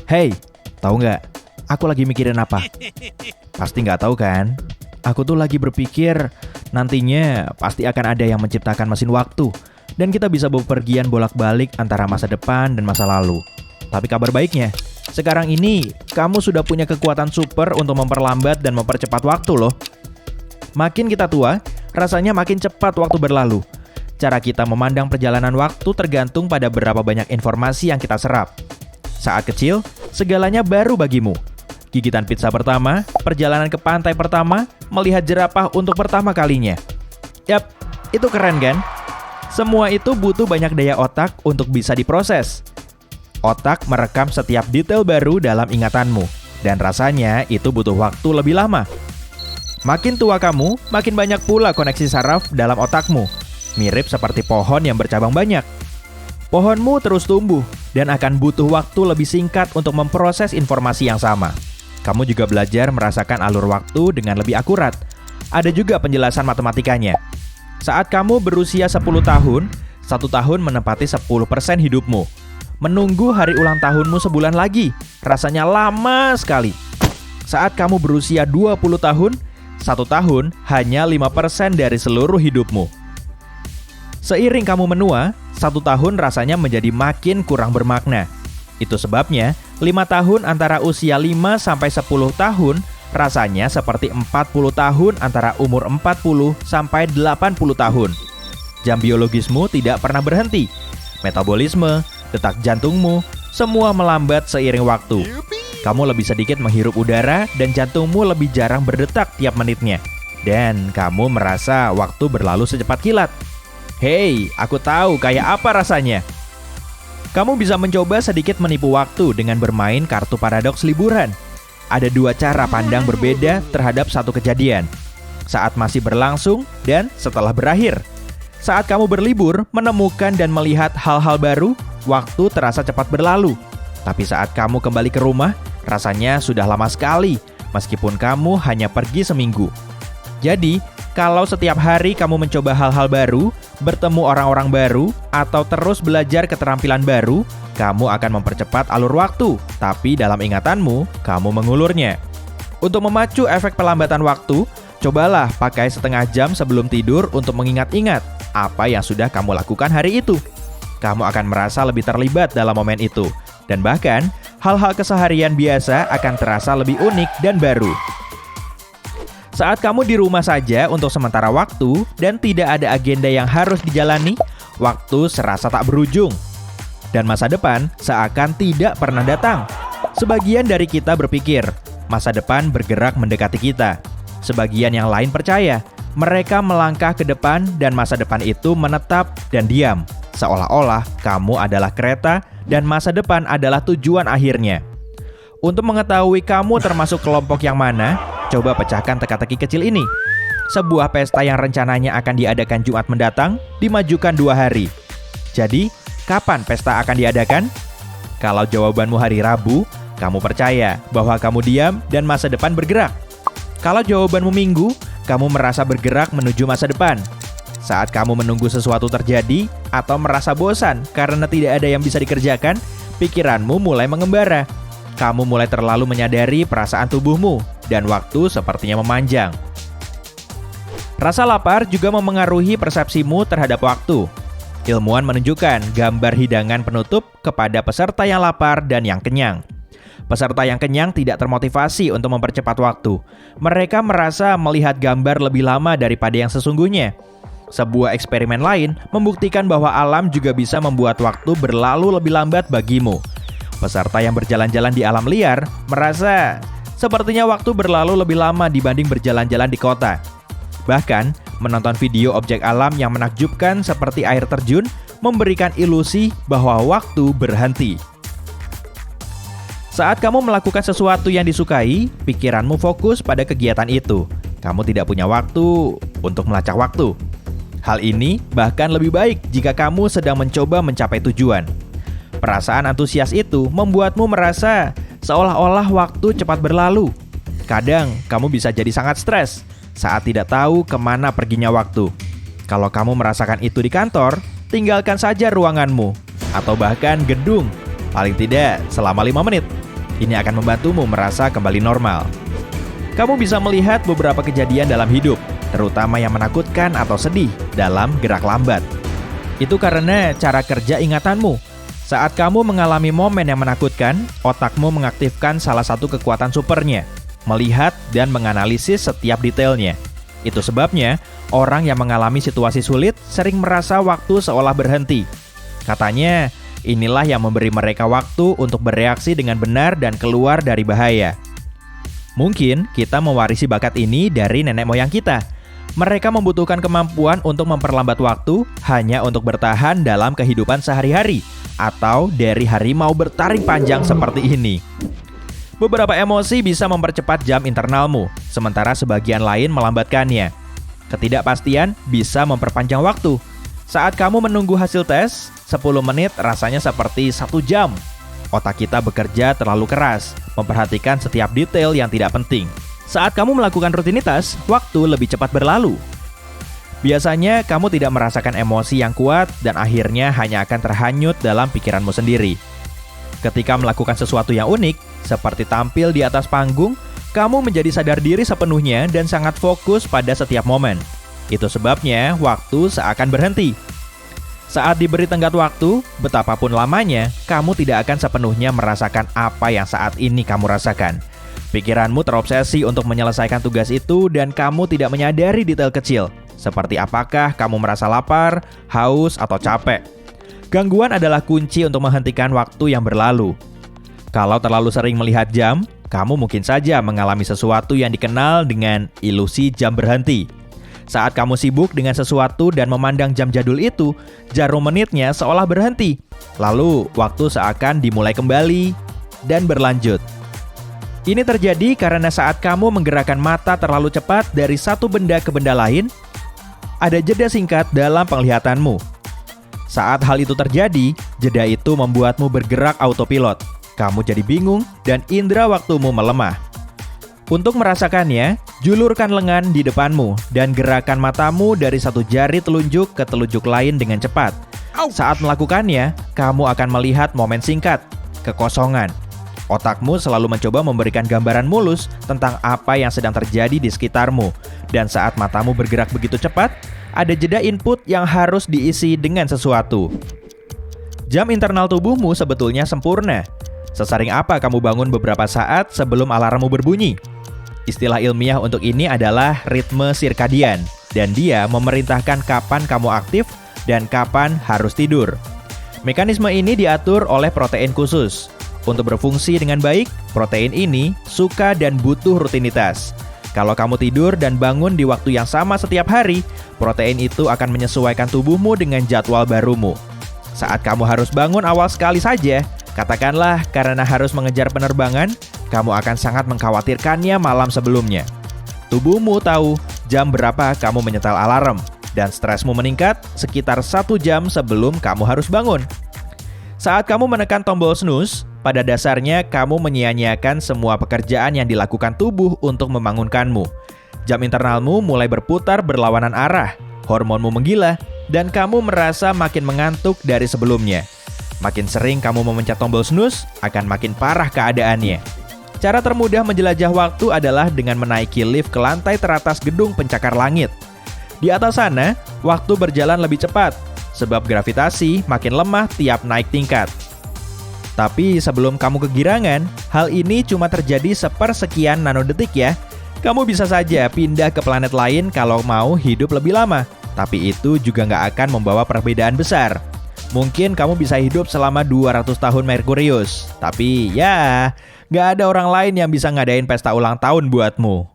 Hey, tahu nggak? Aku lagi mikirin apa? Pasti nggak tahu kan? Aku tuh lagi berpikir nantinya pasti akan ada yang menciptakan mesin waktu dan kita bisa bepergian bolak-balik antara masa depan dan masa lalu. Tapi kabar baiknya, sekarang ini kamu sudah punya kekuatan super untuk memperlambat dan mempercepat waktu loh. Makin kita tua, rasanya makin cepat waktu berlalu. Cara kita memandang perjalanan waktu tergantung pada berapa banyak informasi yang kita serap. Saat kecil, segalanya baru bagimu. Gigitan pizza pertama, perjalanan ke pantai pertama, melihat jerapah untuk pertama kalinya. Yap, itu keren kan? Semua itu butuh banyak daya otak untuk bisa diproses. Otak merekam setiap detail baru dalam ingatanmu, dan rasanya itu butuh waktu lebih lama. Makin tua kamu, makin banyak pula koneksi saraf dalam otakmu. Mirip seperti pohon yang bercabang banyak. Pohonmu terus tumbuh dan akan butuh waktu lebih singkat untuk memproses informasi yang sama. Kamu juga belajar merasakan alur waktu dengan lebih akurat. Ada juga penjelasan matematikanya. Saat kamu berusia 10 tahun, 1 tahun menempati 10% hidupmu. Menunggu hari ulang tahunmu sebulan lagi, rasanya lama sekali. Saat kamu berusia 20 tahun, 1 tahun hanya 5% dari seluruh hidupmu. Seiring kamu menua, 1 tahun rasanya menjadi makin kurang bermakna. Itu sebabnya, 5 tahun antara usia 5 sampai 10 tahun rasanya seperti 40 tahun antara umur 40 sampai 80 tahun. Jam biologismu tidak pernah berhenti. Metabolisme, detak jantungmu, semua melambat seiring waktu. Kamu lebih sedikit menghirup udara dan jantungmu lebih jarang berdetak tiap menitnya. Dan kamu merasa waktu berlalu secepat kilat. Hei, aku tahu kayak apa rasanya. Kamu bisa mencoba sedikit menipu waktu dengan bermain kartu paradoks liburan. Ada 2 cara pandang berbeda terhadap satu kejadian. Saat masih berlangsung dan setelah berakhir. Saat kamu berlibur, menemukan dan melihat hal-hal baru, waktu terasa cepat berlalu. Tapi saat kamu kembali ke rumah, rasanya sudah lama sekali, meskipun kamu hanya pergi seminggu. Jadi, kalau setiap hari kamu mencoba hal-hal baru, bertemu orang-orang baru, atau terus belajar keterampilan baru, kamu akan mempercepat alur waktu, tapi dalam ingatanmu, kamu mengulurnya. Untuk memacu efek pelambatan waktu, cobalah pakai setengah jam sebelum tidur untuk mengingat-ingat apa yang sudah kamu lakukan hari itu. Kamu akan merasa lebih terlibat dalam momen itu, dan bahkan hal-hal keseharian biasa akan terasa lebih unik dan baru. Saat kamu di rumah saja untuk sementara waktu dan tidak ada agenda yang harus dijalani, waktu serasa tak berujung. Dan masa depan seakan tidak pernah datang. Sebagian dari kita berpikir, masa depan bergerak mendekati kita. Sebagian yang lain percaya, mereka melangkah ke depan dan masa depan itu menetap dan diam. Seolah-olah kamu adalah kereta dan masa depan adalah tujuan akhirnya. Untuk mengetahui kamu termasuk kelompok yang mana, coba pecahkan teka-teki kecil ini. Sebuah pesta yang rencananya akan diadakan Jumat mendatang, dimajukan 2 hari. Jadi, kapan pesta akan diadakan? Kalau jawabanmu hari Rabu, kamu percaya bahwa kamu diam dan masa depan bergerak. Kalau jawabanmu Minggu, kamu merasa bergerak menuju masa depan. Saat kamu menunggu sesuatu terjadi atau merasa bosan karena tidak ada yang bisa dikerjakan, pikiranmu mulai mengembara. Kamu mulai terlalu menyadari perasaan tubuhmu, dan waktu sepertinya memanjang. Rasa lapar juga memengaruhi persepsimu terhadap waktu. Ilmuwan menunjukkan gambar hidangan penutup kepada peserta yang lapar dan yang kenyang. Peserta yang kenyang tidak termotivasi untuk mempercepat waktu. Mereka merasa melihat gambar lebih lama daripada yang sesungguhnya. Sebuah eksperimen lain membuktikan bahwa alam juga bisa membuat waktu berlalu lebih lambat bagimu. Peserta yang berjalan-jalan di alam liar merasa sepertinya waktu berlalu lebih lama dibanding berjalan-jalan di kota. Bahkan, menonton video objek alam yang menakjubkan seperti air terjun memberikan ilusi bahwa waktu berhenti. Saat kamu melakukan sesuatu yang disukai, pikiranmu fokus pada kegiatan itu. Kamu tidak punya waktu untuk melacak waktu. Hal ini bahkan lebih baik jika kamu sedang mencoba mencapai tujuan. Perasaan antusias itu membuatmu merasa seolah-olah waktu cepat berlalu. Kadang kamu bisa jadi sangat stres saat tidak tahu kemana perginya waktu. Kalau kamu merasakan itu di kantor, tinggalkan saja ruanganmu atau bahkan gedung, paling tidak selama 5 menit. Ini akan membantumu merasa kembali normal. Kamu bisa melihat beberapa kejadian dalam hidup, terutama yang menakutkan atau sedih, dalam gerak lambat. Itu karena cara kerja ingatanmu. Saat kamu mengalami momen yang menakutkan, otakmu mengaktifkan salah satu kekuatan supernya, melihat dan menganalisis setiap detailnya. Itu sebabnya, orang yang mengalami situasi sulit sering merasa waktu seolah berhenti. Katanya, inilah yang memberi mereka waktu untuk bereaksi dengan benar dan keluar dari bahaya. Mungkin kita mewarisi bakat ini dari nenek moyang kita. Mereka membutuhkan kemampuan untuk memperlambat waktu hanya untuk bertahan dalam kehidupan sehari-hari, atau dari harimau bertaring panjang seperti ini. Beberapa emosi bisa mempercepat jam internalmu, sementara sebagian lain melambatkannya. Ketidakpastian bisa memperpanjang waktu. Saat kamu menunggu hasil tes, 10 menit rasanya seperti 1 jam. Otak kita bekerja terlalu keras, memperhatikan setiap detail yang tidak penting. Saat kamu melakukan rutinitas, waktu lebih cepat berlalu. Biasanya, kamu tidak merasakan emosi yang kuat dan akhirnya hanya akan terhanyut dalam pikiranmu sendiri. Ketika melakukan sesuatu yang unik, seperti tampil di atas panggung, kamu menjadi sadar diri sepenuhnya dan sangat fokus pada setiap momen. Itu sebabnya waktu seakan berhenti. Saat diberi tenggat waktu, betapapun lamanya, kamu tidak akan sepenuhnya merasakan apa yang saat ini kamu rasakan. Pikiranmu terobsesi untuk menyelesaikan tugas itu dan kamu tidak menyadari detail kecil, seperti apakah kamu merasa lapar, haus, atau capek. Gangguan adalah kunci untuk menghentikan waktu yang berlalu. Kalau terlalu sering melihat jam, kamu mungkin saja mengalami sesuatu yang dikenal dengan ilusi jam berhenti. Saat kamu sibuk dengan sesuatu dan memandang jam jadul itu, jarum menitnya seolah berhenti. Lalu, waktu seakan dimulai kembali dan berlanjut. Ini terjadi karena saat kamu menggerakkan mata terlalu cepat dari satu benda ke benda lain, ada jeda singkat dalam penglihatanmu. Saat hal itu terjadi, jeda itu membuatmu bergerak autopilot. Kamu jadi bingung dan indera waktumu melemah. Untuk merasakannya, julurkan lengan di depanmu dan gerakan matamu dari satu jari telunjuk ke telunjuk lain dengan cepat. Saat melakukannya, kamu akan melihat momen singkat, kekosongan. Otakmu selalu mencoba memberikan gambaran mulus tentang apa yang sedang terjadi di sekitarmu. Dan saat matamu bergerak begitu cepat, ada jeda input yang harus diisi dengan sesuatu. Jam internal tubuhmu sebetulnya sempurna. Sesering apa kamu bangun beberapa saat sebelum alarmmu berbunyi? Istilah ilmiah untuk ini adalah ritme sirkadian, dan dia memerintahkan kapan kamu aktif dan kapan harus tidur. Mekanisme ini diatur oleh protein khusus. Untuk berfungsi dengan baik, protein ini suka dan butuh rutinitas. Kalau kamu tidur dan bangun di waktu yang sama setiap hari, protein itu akan menyesuaikan tubuhmu dengan jadwal barumu. Saat kamu harus bangun awal sekali saja, katakanlah karena harus mengejar penerbangan, kamu akan sangat mengkhawatirkannya malam sebelumnya. Tubuhmu tahu jam berapa kamu menyetel alarm, dan stresmu meningkat sekitar 1 jam sebelum kamu harus bangun. Saat kamu menekan tombol snooze, pada dasarnya kamu menyia-nyiakan semua pekerjaan yang dilakukan tubuh untuk membangunkanmu. Jam internalmu mulai berputar berlawanan arah, hormonmu menggila, dan kamu merasa makin mengantuk dari sebelumnya. Makin sering kamu memencet tombol snooze, akan makin parah keadaannya. Cara termudah menjelajah waktu adalah dengan menaiki lift ke lantai teratas gedung pencakar langit. Di atas sana, waktu berjalan lebih cepat, sebab gravitasi makin lemah tiap naik tingkat. Tapi sebelum kamu kegirangan, hal ini cuma terjadi sepersekian nanodetik ya. Kamu bisa saja pindah ke planet lain kalau mau hidup lebih lama, tapi itu juga nggak akan membawa perbedaan besar. Mungkin kamu bisa hidup selama 200 tahun Merkurius, tapi ya, nggak ada orang lain yang bisa ngadain pesta ulang tahun buatmu.